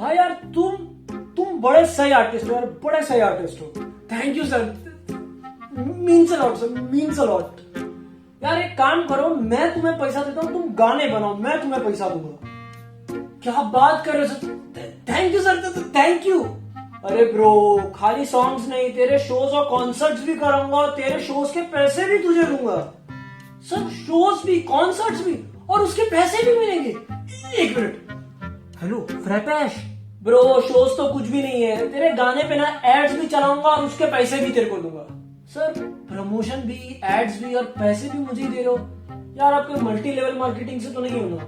हाँ यार, तुम बड़े सही आर्टिस्ट हो यार, बड़े सही आर्टिस्ट हो। Thank you sir, means a lot sir, means a lot. यार एक काम करो, मैं तुम्हें पैसा देता हूँ, तुम गाने बनाओ, मैं तुम्हें पैसा दूंगा। क्या बात कर रहे हो sir? Thank you sir, thank you. अरे ब्रो, खाली सॉन्ग्स नहीं, तेरे शोज और कॉन्सर्ट्स भी कराऊंगा, तेरे शोज के पैसे भी तुझे दूंगा सर। शोज भी, कॉन्सर्ट्स भी, और उसके पैसे भी मिलेंगे। एक मिनट, हेलो फ्रेपेश ब्रो, शोज तो कुछ भी नहीं है, तेरे गाने पे ना एड्स भी चलाऊंगा और उसके पैसे भी तेरे को दूंगा सर। प्रमोशन भी, एड्स भी और पैसे भी मुझे ही दे रहे हो यार। आपके मल्टी लेवल मार्केटिंग से तो नहीं होना?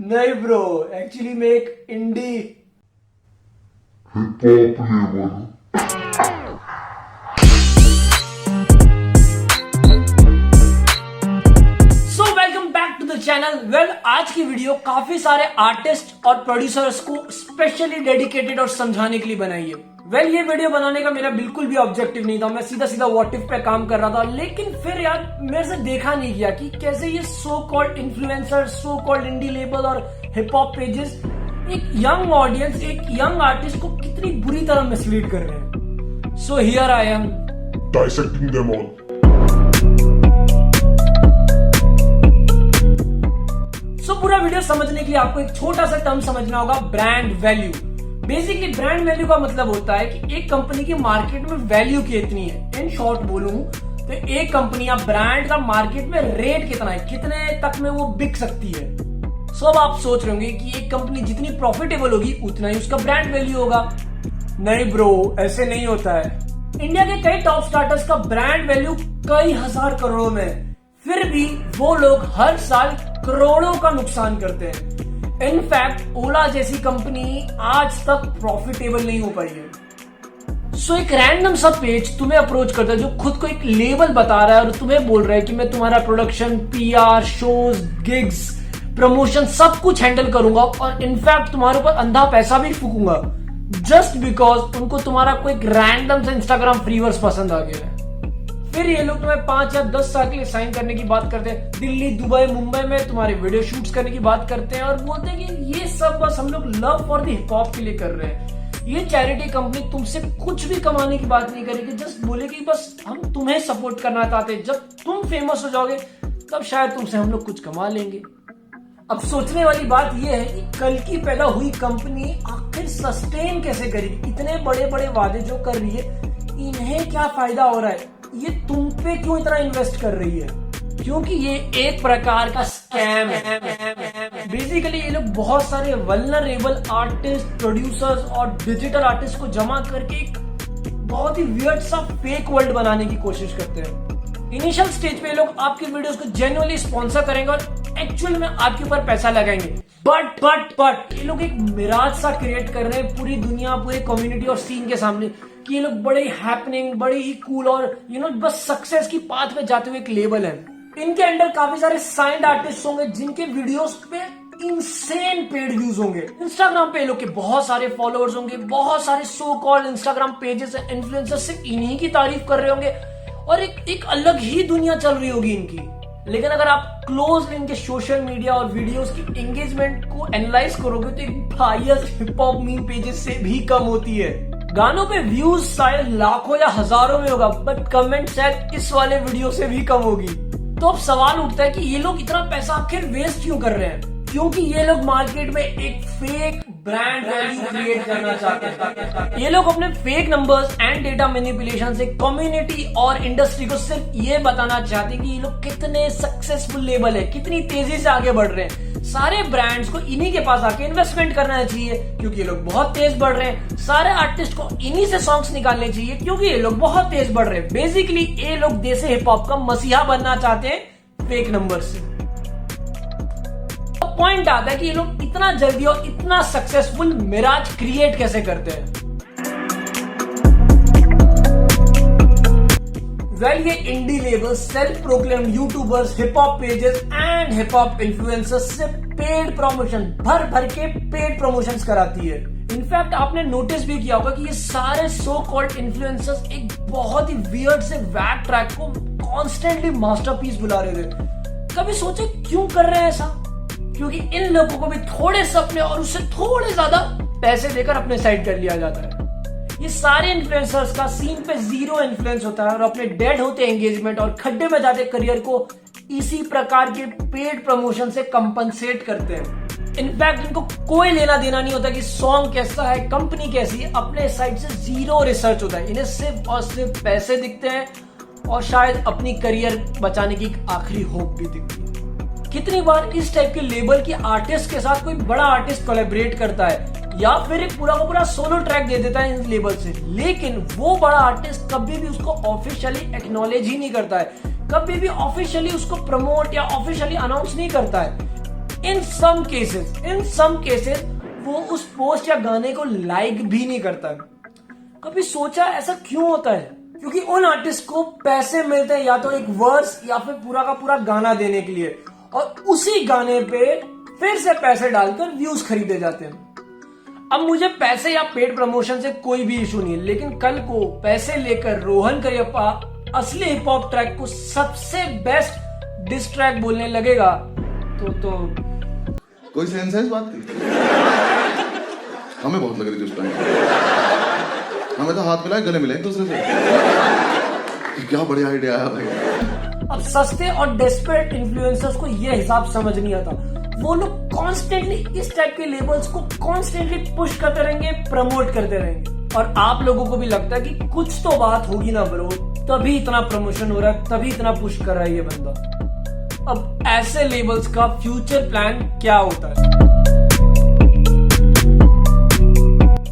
नहीं ब्रो, एक्चुअली मैं एक indie hip hop level channel. Well, आज की वीडियो काफी सारे आर्टिस्ट और प्रोड्यूसर्स को स्पेशली डेडिकेटेड और समझाने के लिए बनाई है। वेल, ये वीडियो बनाने का मेरा बिल्कुल भी ऑब्जेक्टिव नहीं था, मैं सीधा सीधा व्हाट इफ पे काम कर रहा था। लेकिन फिर यार मेरे से देखा नहीं गया कि कैसे ये so called influencer, so called indie label और हिप हॉप पेजेस एक यंग ऑडियंस, एक यंग आर्टिस्ट को कितनी बुरी तरह मिसलीड कर रहे हैं। So here I am dissecting them all. पूरा वीडियो समझने के लिए आपको एक छोटा सा टर्म समझना होगा, brand value. Basically brand value का मतलब होता है कि एक कंपनी की मार्केट में वैल्यू कितनी है। इन शॉर्ट बोलूं तो एक कंपनी या ब्रांड का मार्केट में रेट कितना है, कितने तक में वो बिक सकती है। सो अब आप सोच रहे होंगे कि एक कंपनी जितनी प्रॉफिटेबल होगी उतना ही उसका ब्रांड वैल्यू होगा। नहीं ब्रो, ऐसे नहीं होता है। इंडिया के कई टॉप स्टार्टर्स का ब्रांड वैल्यू कई हजार करोड़ों में, फिर भी वो लोग हर साल करोड़ों का नुकसान करते हैं। इनफैक्ट ओला जैसी कंपनी आज तक प्रॉफिटेबल नहीं हो पाई है। सो एक रैंडम सा पेज तुम्हें अप्रोच करता है जो खुद को एक लेबल बता रहा है और तुम्हें बोल रहा है कि मैं तुम्हारा production, PR, shows, gigs, promotion सब कुछ हैंडल करूंगा और इनफैक्ट तुम्हारे ऊपर अंधा पैसा भी फूकूंगा, जस्ट बिकॉज उनको तुम्हारा कोई रैंडम सा इंस्टाग्राम फ्रीवर्स पसंद आ गया है। फिर ये लोग तुम्हें 5 या 10 साल के लिए साइन करने की बात करते हैं, दिल्ली, दुबई, मुंबई में तुम्हारे वीडियो शूट्स करने की बात करते हैं और बोलते हैं कि ये सब बस हम लोग love for the hip hop के लिए कर रहे हैं। ये चैरिटी कंपनी तुमसे कुछ भी कमाने की बात नहीं करेगी, जस्ट बोलेगी बस हम तुम्हें सपोर्ट करना चाहते हैं, जब तुम फेमस हो जाओगे तब शायद तुमसे हम लोग कुछ कमा लेंगे। अब सोचने वाली बात यह है कि कल की पैदा हुई कंपनी आखिर सस्टेन कैसे करेगी। इतने बड़े बड़े वादे जो कर रही है, इन्हें क्या फायदा हो रहा है, ये तुम पे क्यों इतना इन्वेस्ट कर रही है? क्योंकि ये एक प्रकार का स्कैम है। बेसिकली ये लोग बहुत सारे वल्नरेबल आर्टिस्ट, प्रोड्यूसर्स और डिजिटल आर्टिस्ट को जमा करके एक बहुत ही वियर्ड सा फेक वर्ल्ड बनाने की कोशिश करते हैं। इनिशियल स्टेज पे ये लोग आपकी वीडियोस को जेन्युइनली स्पॉन्सर करेंगे और एक्चुअल में आपके ऊपर पैसा लगाएंगे। बट ये लोग एक मिराज सा क्रिएट कर रहे हैं पूरी दुनिया, पूरी कम्युनिटी और सीन के सामने कि ये लोग बड़े हैपनिंग, बड़े ही कूल और बस सक्सेस की पाथ पे जाते हुए एक लेबल है। इनके अंडर काफी सारे साइंड आर्टिस्ट होंगे जिनके वीडियोस पे इंसेन पेड व्यूज होंगे। इंस्टाग्राम पे ये लोग के बहुत सारे फॉलोअर्स होंगे, बहुत सारे so called Instagram pages, influencers सिर्फ इन्हीं की तारीफ कर रहे होंगे और एक अलग ही दुनिया चल रही होगी इनकी। लेकिन अगर आप क्लोज इनके सोशल मीडिया और वीडियोस की एंगेजमेंट को एनालाइज करोगे तो एक बायस हिप हॉप मीम पेजेस से भी कम होती है। गानों पे व्यूज शायद लाखों या हजारों में होगा, बट कमेंट शायद इस वाले वीडियो से भी कम होगी। तो अब सवाल उठता है कि ये लोग इतना पैसा आखिर वेस्ट क्यों कर रहे हैं? क्योंकि ये लोग मार्केट में एक फेक ब्रांड वैल्यू क्रिएट करना चाहते हैं। ये लोग अपने fake numbers and data manipulation से कम्युनिटी और इंडस्ट्री को सिर्फ ये बताना चाहते हैं कि ये लोग कितने सक्सेसफुल लेबल है, कितनी तेजी से आगे बढ़ रहे हैं। सारे ब्रांड्स को इन्हीं के पास आके इन्वेस्टमेंट करना चाहिए क्योंकि ये लोग बहुत तेज बढ़ रहे हैं। सारे आर्टिस्ट को इन्हीं से सॉन्ग्स निकालने चाहिए क्योंकि ये लोग बहुत तेज बढ़ रहे हैं। बेसिकली ये लोग देसी हिप हॉप का मसीहा बनना चाहते हैं फेक नंबर से। पॉइंट आता है कि ये लोग इतना जल्दी और इतना सक्सेसफुल मिराज क्रिएट कैसे करते हैं। वेल, ये indie label, self proclaimed YouTubers, hip hop pages and hip hop influencers से पेड प्रमोशन भर के पेड प्रमोशंस कराती है। इनफैक्ट आपने नोटिस भी किया होगा कि ये सारे सो कॉल्ड इन्फ्लुएंसर्स एक बहुत ही वियर्ड से वैक ट्रैक को कॉन्स्टेंटली मास्टरपीस बुला रहे थे। कभी सोचे क्यों कर रहे हैं ऐसा? क्योंकि इन लोगों को भी थोड़े सपने और उससे थोड़े ज्यादा पैसे देकर अपने साइड कर लिया जाता है। ये सारे इन्फ्लुएंसर्स का सीन पे जीरो इन्फ्लुएंस होता है और अपने डेड होते एंगेजमेंट और खड्डे में जाते करियर को इसी प्रकार के पेड प्रमोशन से कंपनसेट करते हैं। इनफैक्ट इनको कोई लेना देना नहीं होता कि सॉन्ग कैसा है, कंपनी कैसी है, अपने साइड से जीरो रिसर्च होता है। इन्हें सिर्फ और सिर्फ पैसे दिखते हैं और शायद अपनी करियर बचाने की एक आखिरी होप भी दिखती है। कितनी बार इस टाइप के लेबल की आर्टिस्ट के साथ कोई बड़ा आर्टिस्ट कोलैबोरेट करता है या फिर एक पूरा का पूरा सोलो ट्रैक दे देता है इन लेबल से, लेकिन वो बड़ा आर्टिस्ट कभी भी उसको ऑफिशियली एक्नॉलेज ही नहीं करता है, कभी भी ऑफिशियली उसको प्रमोट या ऑफिशियली अनाउंस नहीं करता है। इन सम केसेस वो उस पोस्ट या गाने को लाइक भी नहीं करता है। कभी सोचा ऐसा क्यों होता है? क्योंकि उन आर्टिस्ट को पैसे मिलते हैं या तो एक वर्स या फिर पूरा का पूरा गाना देने के लिए, और उसी गाने पे फिर से पैसे डालकर व्यूज खरीदे जाते हैं। अब मुझे पैसे या पेड प्रमोशन से कोई भी इशू नहीं है, लेकिन कल को पैसे लेकर रोहन करियप्पा असली हिप हॉप ट्रैक को सबसे बेस्ट डिस ट्रैक बोलने लगेगा तो कोई सेंस है इस बात की? हमें बहुत लग रही थी उस टाइम, हमें तो हाथ मिलाए गले मिले एक दूसरे से। क्या बढ़िया आइडिया आया भाई। अब सस्ते और डेस्परेट इन्फ्लुएंसर्स को यह हिसाब समझ नहीं आता। वो लोग कॉन्स्टेंटली इस टाइप के लेबल्स को कॉन्स्टेंटली पुश करते रहेंगे, प्रमोट करते रहेंगे, और आप लोगों को भी लगता है कि कुछ तो बात होगी ना ब्रो, तभी इतना प्रमोशन हो रहा है, तभी इतना पुश कर रहा है ये बंदा। अब ऐसे लेबल्स का फ्यूचर प्लान क्या होता है?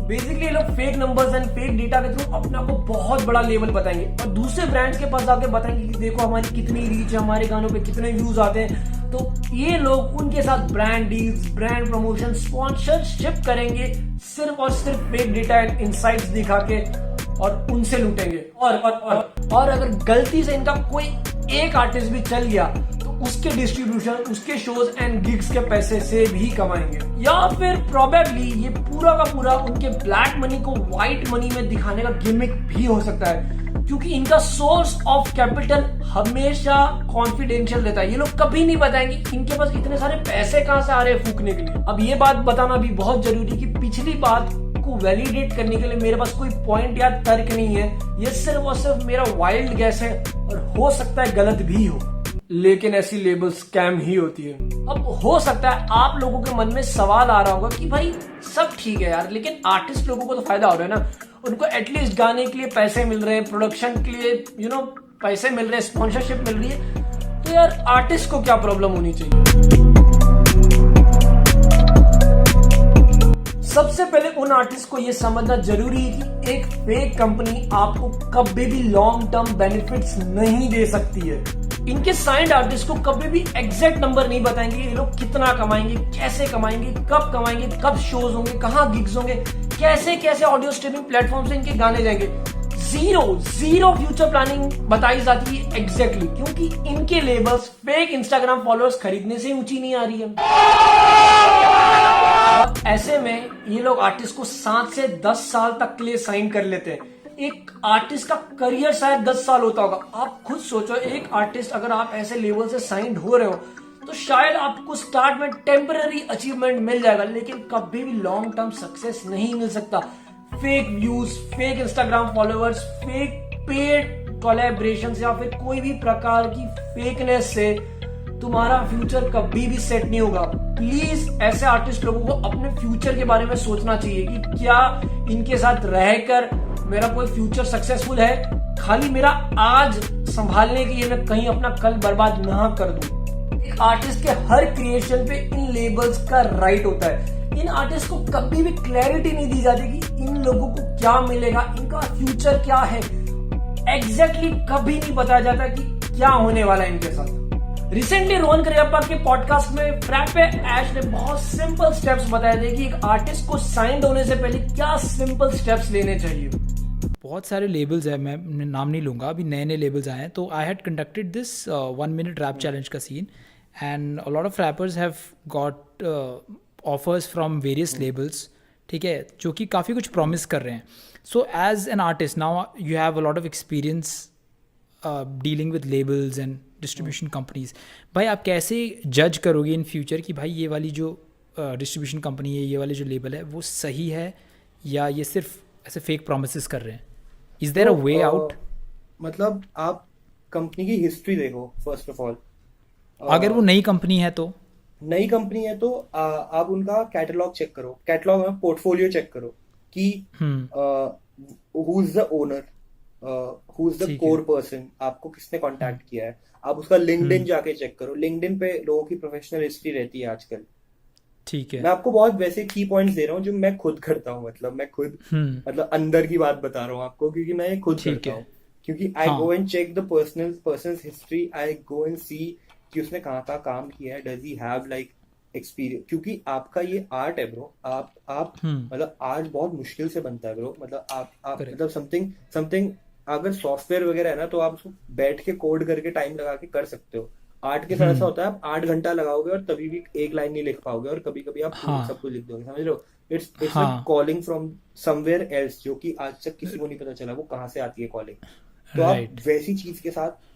बेसिकली ये लोग fake numbers and fake data के थ्रू अपने आप को बहुत बड़ा लेवल बताएंगे और दूसरे ब्रांड्स के पास आके बताएंगे कि देखो हमारी कितनी रीच है, हमारे गानों पे कितने व्यूज आते हैं। तो ये लोग उनके साथ brand deals, brand promotion, sponsorship करेंगे सिर्फ और सिर्फ फेक डेटा एंड इनसाइट्स दिखा के, और उनसे लूटेंगे। और अगर गलती से इनका कोई एक आर्टिस्ट भी चल गया तो उसके डिस्ट्रीब्यूशन, उसके शोज एंड गिग्स के पैसे से भी कमाएंगे, या फिर प्रोबेबली ये पूरा का पूरा उनके ब्लैक मनी को व्हाइट मनी में दिखाने का गिमिक भी हो सकता है, क्योंकि इनका सोर्स ऑफ कैपिटल हमेशा कॉन्फिडेंशियल रहता है। ये लोग कभी नहीं बताएंगे इनके पास इतने सारे पैसे कहां से आ रहे हैं फूकने के लिए। अब ये बात बताना भी बहुत जरूरी कि पिछली बात को वैलिडेट करने के लिए मेरे पास कोई पॉइंट या तर्क नहीं है, ये सिर्फ और सिर्फ मेरा वाइल्ड गैस है और हो सकता है गलत भी हो, लेकिन ऐसी लेबल स्कैम ही होती है। अब हो सकता है आप लोगों के मन में सवाल आ रहा होगा कि भाई सब ठीक है यार, लेकिन आर्टिस्ट लोगों को तो फायदा हो रहा है ना, उनको एटलीस्ट गाने के लिए पैसे मिल रहे हैं, प्रोडक्शन के लिए पैसे मिल रहे हैं, स्पॉन्सरशिप मिल रही है, तो यार आर्टिस्ट को क्या प्रॉब्लम होनी चाहिए? सबसे पहले उन आर्टिस्ट को यह समझना जरूरी है कि एक फेक कंपनी आपको कभी भी लॉन्ग टर्म बेनिफिट्स नहीं दे सकती है। इनके साइंड आर्टिस्ट को कभी भी एग्जैक्ट नंबर नहीं बताएंगे ये लोग कितना कमाएंगे, कैसे कमाएंगे, कब शोज होंगे, कहाँ गिग्स होंगे, कैसे ऑडियो स्ट्रीमिंग प्लेटफॉर्म से इनके गाने जाएंगे। जीरो फ्यूचर प्लानिंग बताई जाती है एग्जैक्टली, क्योंकि इनके लेबल्स फेक इंस्टाग्राम फॉलोअर्स खरीदने से ऊंची नहीं आ रही है। और ऐसे में ये लोग आर्टिस्ट को 7 से 10 साल तक के लिए साइन कर लेते हैं। एक आर्टिस्ट का करियर शायद 10 साल होता होगा। आप खुद सोचो, एक आर्टिस्ट अगर आप ऐसे लेवल से साइंड हो रहे हो तो शायद आपको स्टार्ट में टेम्पररी अचीवमेंट मिल जाएगा, लेकिन कभी भी लॉन्ग टर्म सक्सेस नहीं मिल सकता। Fake views, fake Instagram followers, fake paid collaboration या फिर कोई भी प्रकार की फेकनेस से तुम्हारा फ्यूचर कभी भी सेट नहीं होगा। प्लीज ऐसे आर्टिस्ट लोगों को अपने फ्यूचर के बारे में सोचना चाहिए कि क्या इनके साथ रहकर मेरा कोई फ्यूचर सक्सेसफुल है, खाली मेरा आज संभालने के लिए मैं कहीं अपना कल बर्बाद ना कर दूं। एक आर्टिस्ट के हर क्रिएशन पे इन लेबल्स का राइट होता है। इन आर्टिस्ट को कभी भी क्लैरिटी नहीं दी जाती कि इन लोगों को क्या मिलेगा, इनका फ्यूचर क्या है, एग्जैक्टली कभी नहीं बताया जाता कि क्या होने वाला है इनके साथ। रिसेंटली रोहन करियप्पा के पॉडकास्ट में फ्रैपे ऐश ने बहुत सिंपल स्टेप्स बताए थे कि एक आर्टिस्ट को साइंड होने से पहले क्या सिंपल स्टेप्स लेने चाहिए। बहुत सारे लेबल्स हैं, मैं नाम नहीं लूँगा, अभी नए नए लेबल्स आए हैं। तो I had conducted this 1 minute rap challenge का scene, and a lot of rappers have got offers from various labels, ठीक है, जो कि काफ़ी कुछ प्रॉमिस कर रहे हैं। So as an artist now you have a lot of experience dealing with labels and distribution companies, भाई आप कैसे जज करोगे इन फ्यूचर कि भाई ये वाली जो डिस्ट्रीब्यूशन कंपनी है, ये वाले जो लेबल है वो सही है या ये सिर्फ ऐसे फेक प्रोमिसेस कर रहे हैं? Is there a way out? मतलब आप कंपनी की हिस्ट्री देखो फर्स्ट ऑफ ऑल। अगर वो नई कंपनी है तो नई कंपनी है तो आप उनका कैटलॉग चेक करो, कैटलॉग में पोर्टफोलियो चेक करो कि who is the owner, who is the core person, आपको किसने कांटेक्ट किया है। आप उसका लिंक्डइन जाके चेक करो, लिंक्डइन पे लोगों की प्रोफेशनल हिस्ट्री रहती है आजकल। ठीक है, मैं आपको बहुत वैसे की पॉइंट्स दे रहा हूँ जो मैं खुद करता हूँ, मतलब मैं खुद मतलब अंदर की बात बता रहा हूँ आपको, क्योंकि मैं ये खुद करता हूँ। क्योंकि I go and check the person's history, I go and see कि उसने कहाँ का काम किया है, does he have like experience. क्योंकि आपका ये आर्ट है ब्रो, आप मतलब आर्ट बहुत मुश्किल से बनता है ब्रो। मतलब आप मतलब समथिंग अगर सॉफ्टवेयर वगैरह है ना, तो आप उसको बैठ के कोड करके टाइम लगा के कर सकते हो। आर्ट के साथ ऐसा होता है, आप 8 घंटा लगाओगे और तभी भी एक लाइन नहीं लिख पाओगे, और कभी कभी आप सब कुछ लिख दोगे, समझ रहे हो। It's like calling from somewhere else, जो कि आज तक किसी को नहीं पता चला वो कहाँ से आती है कॉलिंग। तो आप वैसी चीज के साथ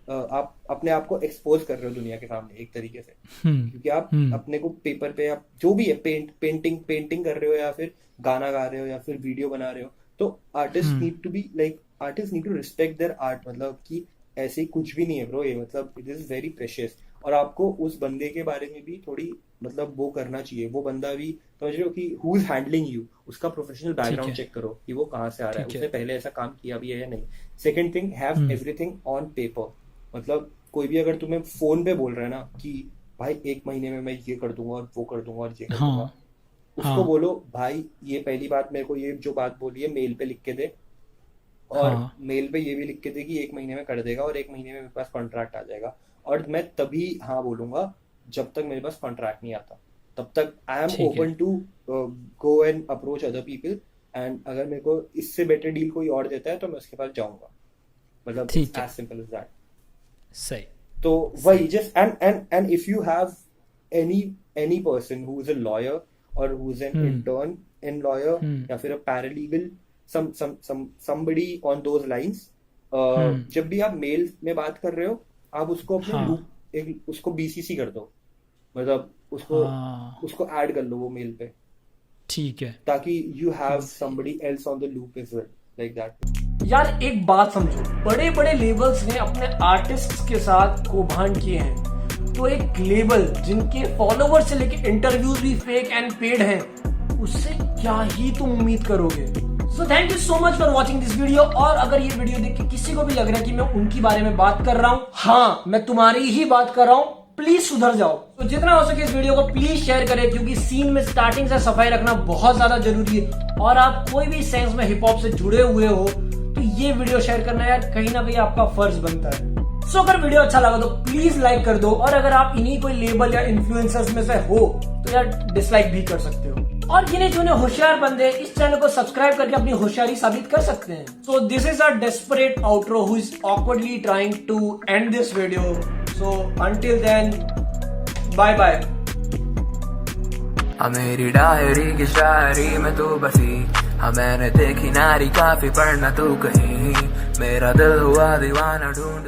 आप अपने आप को एक्सपोज कर रहे हो दुनिया के सामने एक तरीके से, क्योंकि आप अपने को पेपर पे आप जो भी है पेंटिंग कर रहे हो, या फिर गाना गा रहे हो, या फिर वीडियो बना रहे हो, तो artist need to be like artist need to respect their art. मतलब कि ऐसे कुछ भी नहीं है ब्रो ये, मतलब इट इज वेरी प्रेशियस। और आपको उस बंदे के बारे में भी थोड़ी मतलब वो करना चाहिए, वो बंदा भी समझ रहे हो कि हु इज हैंडलिंग यू, उसका प्रोफेशनल बैकग्राउंड चेक करो कि वो कहाँ से आ रहा है, उसने पहले ऐसा काम किया भी है या नहीं। Second thing, have everything on paper. मतलब कोई भी अगर तुम्हें फोन पे बोल रहा है ना कि भाई 1 महीने में मैं ये कर दूंगा और वो कर दूंगा और ये कर दूंगा, उसको बोलो भाई ये पहली बात मेरे को ये जो बात बोली है मेल पे लिख के दे, और मेल पे ये भी लिख के दे कि 1 महीने में कर देगा और 1 महीने में मेरे पास कॉन्ट्रैक्ट आ जाएगा। और मैं तभी हाँ बोलूंगा जब तक मेरे पास कॉन्ट्रैक्ट नहीं आता, तब तक I am open to go and approach other people. And अगर मेरे को इससे बेटर डील कोई और देता है तो मैं उसके पास जाऊंगा। मतलब एज सिंपल एज दैट। सही। तो वही just and if you have any person who is a lawyer और who is an intern in lawyer या फिर a paralegal somebody on those lines, जब भी आप मेल में बात कर रहे हो आप उसको अपने लूप उसको BCC कर दो, मतलब उसको ऐड कर लो वो मेल पे, ठीक है, ताकि you have somebody else on the loop as well like that। यार एक बात समझो, बड़े बड़े लेबल्स ने अपने आर्टिस्ट्स के साथ कौभांड किए हैं, तो एक लेबल जिनके फॉलोवर से लेके इंटरव्यूज भी फेक एंड पेड हैं, उससे क्या ही तुम उम्मीद करोगे। So thank you so much for watching this video. और अगर ये वीडियो देख के किसी को भी लग रहा है कि मैं उनकी बारे में बात कर रहा हूँ, हाँ मैं तुम्हारी ही बात कर रहा हूँ, प्लीज सुधर जाओ। तो जितना हो सके इस वीडियो को प्लीज शेयर करें, क्योंकि सीन में स्टार्टिंग से सफाई रखना बहुत ज्यादा जरूरी है। और आप कोई भी सेंस में हिप हॉप से जुड़े हुए हो तो ये वीडियो शेयर करना यार कहीं ना कहीं आपका फर्ज बनता है। सो अगर वीडियो अच्छा लगा तो प्लीज लाइक कर दो, और अगर आप इन्हीं कोई लेबल या इन्फ्लुएंसर्स में से हो तो यार डिसलाइक भी कर सकते हो। और गिने चुने होशियार बंदे इस चैनल को सब्सक्राइब करके अपनी होशियारी साबित कर सकते हैं। So this is a desperate outro who is awkwardly trying to end this video. So until then bye bye. मेरी डायरी की शायरी में तू बसी, मैंने देखी नारी काफी पढ़ना तू कहीं, मेरा दिल हुआ दीवाना ढूंढ